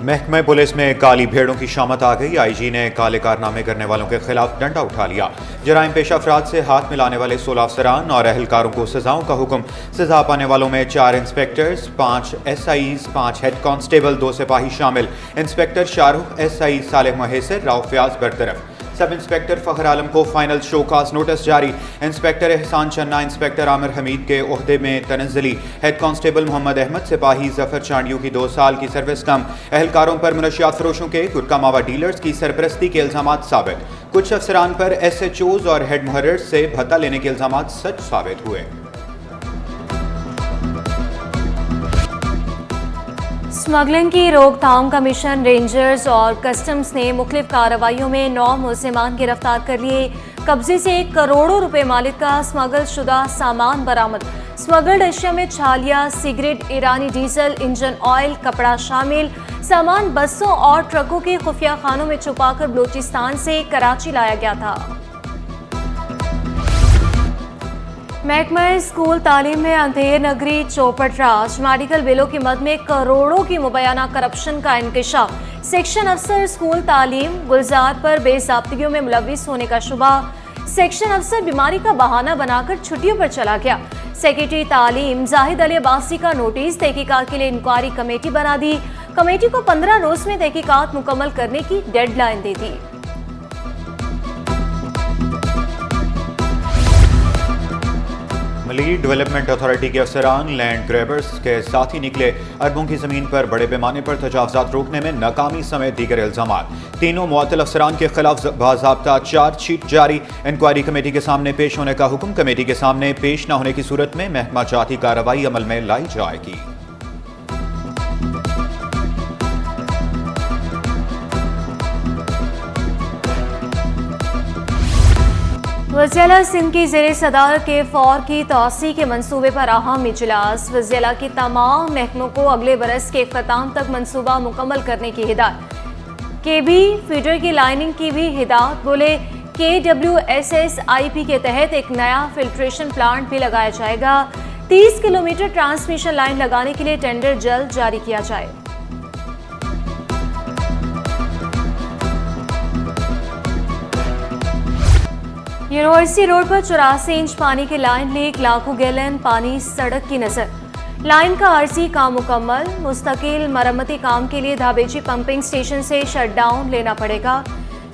महकमे पुलिस में काली भेड़ों की शामत आ गई। आईजी ने काले कारनामे करने वालों के खिलाफ डंडा उठा लिया। जराइम पेश अफराद से हाथ मिलाने वाले 16 अफसरान और अहलकारों को सजाओं का हुक्म। सजा पाने वालों में 4 इंस्पेक्टर्स, 5 SIs, 5 हेड कांस्टेबल, 2 सिपाही शामिल। इंस्पेक्टर शाहरुख, SI सालेह महेसर, राव फयाज बरतरफ। सब इंस्पेक्टर फखर आलम को फाइनल शोकास नोटिस जारी। इंस्पेक्टर एहसान चन्ना, इंस्पेक्टर आमिर हमीद के ओहदे में तनज़्ज़ुली। हेड कांस्टेबल मोहम्मद अहमद, सिपाही जफर चांडियों की 2 साल की सर्विस कम। एहलकारों पर मुनशियात फरोशों के गुटका मावा डीलर्स की सरपरस्ती के इल्जाम साबित। कुछ अफसरान पर SHOs और हेड मुहर्रिर से भत्ता लेने के इल्जाम सच साबित हुए। स्मगलिंग की रोकथाम का मिशन रेंजर्स और कस्टम्स ने मुख्तलिफ कार्रवाइयों में 9 मुलजिमान गिरफ्तार कर लिए। कब्जे से करोड़ों रुपए मालिक का स्मगल शुदा सामान बरामद। स्मगल्ड अशिया में छालिया, सिगरेट, ईरानी डीजल, इंजन ऑयल, कपड़ा शामिल। सामान बसों और ट्रकों के खुफिया खानों में छुपाकर बलूचिस्तान से कराची लाया गया था। महकमा स्कूल तालीम में अंधेर नगरी चौपट राज। मेडिकल बिलों की मद में करोड़ों की मुबैना करप्शन का इंकशाफ। सेक्शन अफसर स्कूल तालीम गुलजार पर बेज़ाब्तियों में मुलविस होने का शुबा। सेक्शन अफसर बीमारी का बहाना बनाकर छुट्टियों पर चला गया। सेक्रेटरी तालीम जाहिद अली अब्बासी का नोटिस। तहकीकात के लिए इंक्वायरी कमेटी बना दी। कमेटी को 15 रोज में तहकीकात मुकम्मल करने की डेडलाइन दे दी। मलीर डेवलपमेंट अथॉरिटी के अफसरान लैंड ग्रैबर्स के साथ ही निकले। अरबों की जमीन पर बड़े पैमाने पर तजावजात रोकने में नाकामी समेत दीगर इल्जामात। तीनों मुअत्तल अफसरान के खिलाफ बाज़ाब्ता चार्जशीट जारी। इंक्वायरी कमेटी के सामने पेश होने का हुक्म। कमेटी के सामने पेश न होने की सूरत में महकमा जाती कार्रवाई अमल में लाई जाएगी। वज़ीर-ए-आला सिंध की ज़ेर सदारत के फौर की तोसी के मंसूबे पर अहम इजलास। वज़ीर-ए-आला की तमाम महकमों को अगले बरस के इख्तिताम तक मंसूबा मुकम्मल करने की हिदायत। KB फीडर की लाइनिंग की भी हिदायत। बोले KWSSIP के तहत एक नया फिल्ट्रेशन प्लांट भी लगाया जाएगा। 30 किलोमीटर ट्रांसमिशन लाइन लगाने के लिए टेंडर जल्द जारी किया जाए। यूनिवर्सिटी रोड पर 84 इंच पानी की लाइन लीक। लाखों गैलन पानी सड़क की नजर। लाइन का आरजी काम मुकम्मल। मुस्तकिल मरम्मती काम के लिए धाबेची पंपिंग स्टेशन से शटडाउन लेना पड़ेगा।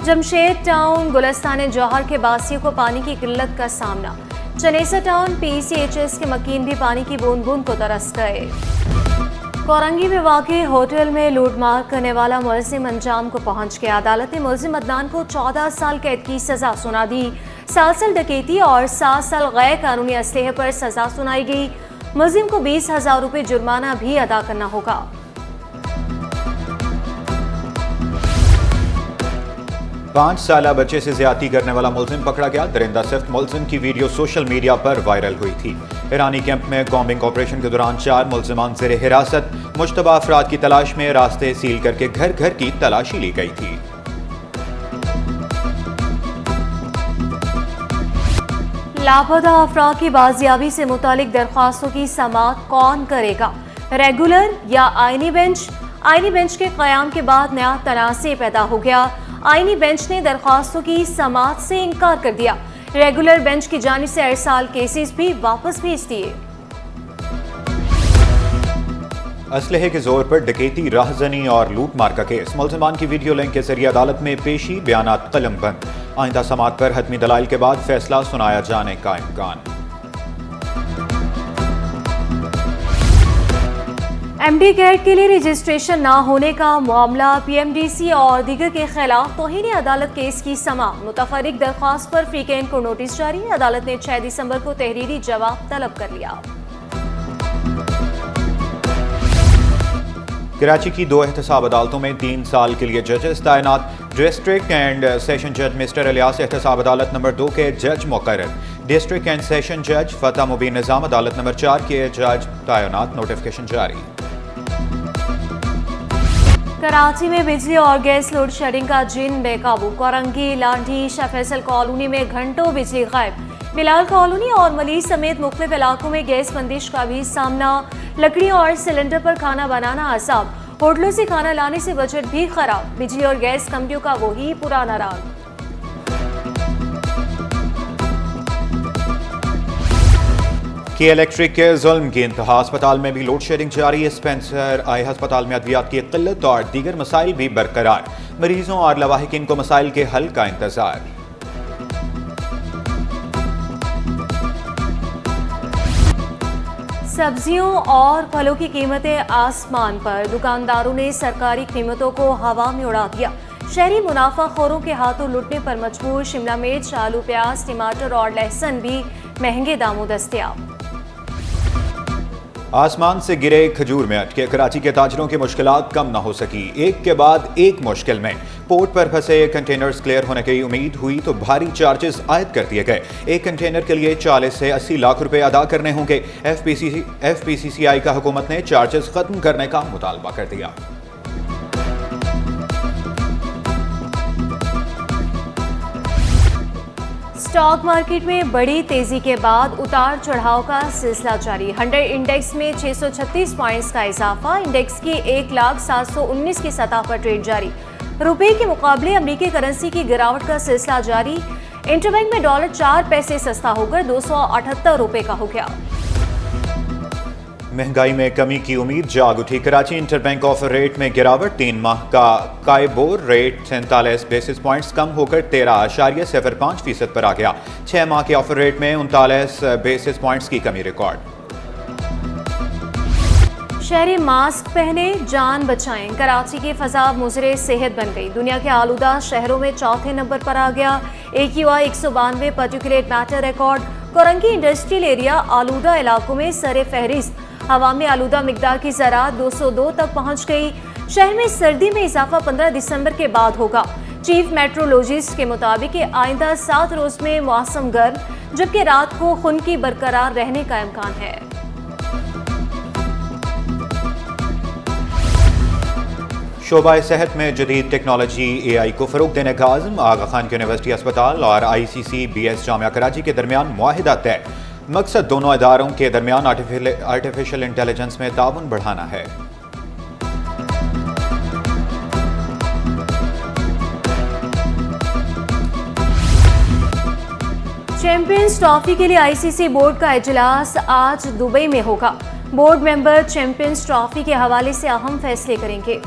जमशेद टाउन गुलस्तान जौहर के बासियों को पानी की किल्लत का सामना। चनेसा टाउन PCHS के मकीन भी पानी की बूंद बूंद को तरस गए। कोरंगी में वाक़ई होटल में लूटमार करने वाला मुलजिम अंजाम को पहुंच गया। अदालत ने मुलजिम अदनान को 14 साल कैद की सजा सुना दी। 7 साल डकैती और 7 साल गैर कानूनी असलहे पर सजा सुनाई गई। मुलजिम को 20,000 रुपये जुर्माना भी अदा करना होगा। पांच साला बच्चे से ज्यादती करने वाला मुलजिम पकड़ा गया। दरिंदा सिफ्त मुलजिम की वीडियो सोशल मीडिया पर वायरल हुई थी। ईरानी कैंप में कॉम्बिंग ऑपरेशन के दौरान 4 मुलजिमान ज़ेर हिरासत। मुश्तबा अफराद की तलाश में रास्ते सील करके घर घर की तलाशी ली गई थी। लापता अफराद की बाजियाबी से मुतालिक दरख्वास्तों की समाअत कौन करेगा? रेगुलर या आईनी बेंच? आईनी बेंच के क़याम के बाद नया तनाज़े पैदा हो गया। आईनी बेंच ने दरख्वास्तों की समाअत से इनकार कर दिया। रेगुलर बेंच की जानिब से अरसाल केसेस भी वापस भेज दिए। असलहे के जोर पर डकैती, राहजनी और लूटमार का केस। मुलजिमान की वीडियो लिंक के जरिए अदालत में पेशी, बयानात कलम बंद। आइंदा समाअत पर हतमी दलाइल के बाद फैसला सुनाया जाने का इम्कान। MD कैट के लिए रजिस्ट्रेशन ना होने का मामला। PMDC और दीगर के खिलाफ तौहीन अदालत केस की समाअत। मुतफर्रिक दरख्वास्त पर फ्रीकेन को नोटिस जारी। अदालत ने 6 दिसंबर को तहरीरी जवाब तलब कर लिया। कराची की 2 एहतसाब अदालतों में 3 साल के लिए जजेस तैनात। डिस्ट्रिक्ट एंड सेशन जज मिस्टर इलियास एहतसाब अदालत नंबर 2 के जज मुकर्रर। डिस्ट्रिक्ट एंड सेशन जज फतह मुबीन निज़ाम अदालत नंबर 4 के जज तैनात। नोटिफिकेशन जारी। कराची में बिजली और गैस लोड शेडिंग का जिन बेकाबू। कोरंगी, लांढी, शाह फैसल कॉलोनी में घंटों बिजली गायब। बिलाल कॉलोनी और मलीर समेत मुख्तलिफ इलाकों में गैस बंदिश का भी सामना। लकड़ी और सिलेंडर पर खाना बनाना आसाब। होटलों से खाना लाने से बजट भी खराब, बिजली और गैस कंपनियों का वही पुराना राग। की इलेक्ट्रिक के जुल्म की इंतहा, अस्पताल में भी लोड शेडिंग जारी। स्पेंसर आई अस्पताल में अद्वियात की किल्लत और दीगर मसाइल भी बरकरार, मरीजों और लवाहिकीन को मसाइल के हल का इंतजार। सब्जियों और फलों की कीमतें आसमान पर, दुकानदारों ने सरकारी कीमतों को हवा में उड़ा दिया। शहरी मुनाफाखोरों के हाथों लुटने पर मजबूर। शिमला मिर्च, आलू, प्याज, टमाटर और लहसुन भी महंगे दामों दस्तयाब। आसमान से गिरे खजूर में अटके कराची के ताजरों की मुश्किलात कम न हो सकी, एक के बाद एक मुश्किल में। पोर्ट पर फंसे कंटेनर्स क्लियर होने की उम्मीद हुई तो भारी चार्जेस आयद कर दिए गए। एक कंटेनर के लिए 40 से 80 लाख रुपए अदा करने होंगे। FPCCI का हुकूमत ने चार्जेस खत्म करने का मुतालबा कर दिया। स्टॉक मार्केट में बड़ी तेजी के बाद उतार चढ़ाव का सिलसिला जारी। 100 इंडेक्स में 636 पॉइंट्स का इजाफा, इंडेक्स की 1,719 की सतह पर ट्रेड जारी। रुपए के मुकाबले अमेरिकी करेंसी की गिरावट का सिलसिला जारी। इंटरबैंक में डॉलर 4 पैसे सस्ता होकर 278 रुपए का हो गया। महंगाई में कमी की उम्मीद जाग उठी। कराची इंटरबैंक ऑफर रेट में गिरावट, 3 माह का कायबोर रेट 47 बेसिस पॉइंट्स कम होकर 13.05% पर आ गया। 6 माह के ऑफर रेट में 39 बेसिस पॉइंट्स की कमी रिकॉर्ड। शहरी मास्क पहने, जान बचाएं। कराची की फजा मुजरे सेहत बन गई। दुनिया के आलूदा शहरों में चौथे नंबर पर आ गया। AQI 192 particulate matter record. Korangi industrial area आलूदा इलाकों में सरे फहरिस्त। हवा में आलूदा मिकदार की ज़रात 202 तक पहुंच गई। शहर में सर्दी में इजाफा 15 दिसंबर के बाद होगा। चीफ मेट्रोलॉजिस्ट के मुताबिक आइंदा 7 रोज में मौसम गर्म, जबकि रात को खुनकी बरकरार रहने का इम्कान है। शोबा सेहत में जदीद टेक्नोलॉजी AI को फरोग देने का आज़म। आगा खान यूनिवर्सिटी अस्पताल और ICC BS जामिया कराची के दरमियान मुआहिदा तय। मकसद दोनों इदारों के दरमियान आर्टिफिशियल इंटेलिजेंस में ताउन बढ़ाना है। चैंपियंस ट्रॉफी के लिए ICC बोर्ड का इजलास आज दुबई में होगा। बोर्ड मेंबर चैंपियंस ट्रॉफी के हवाले से अहम फैसले करेंगे।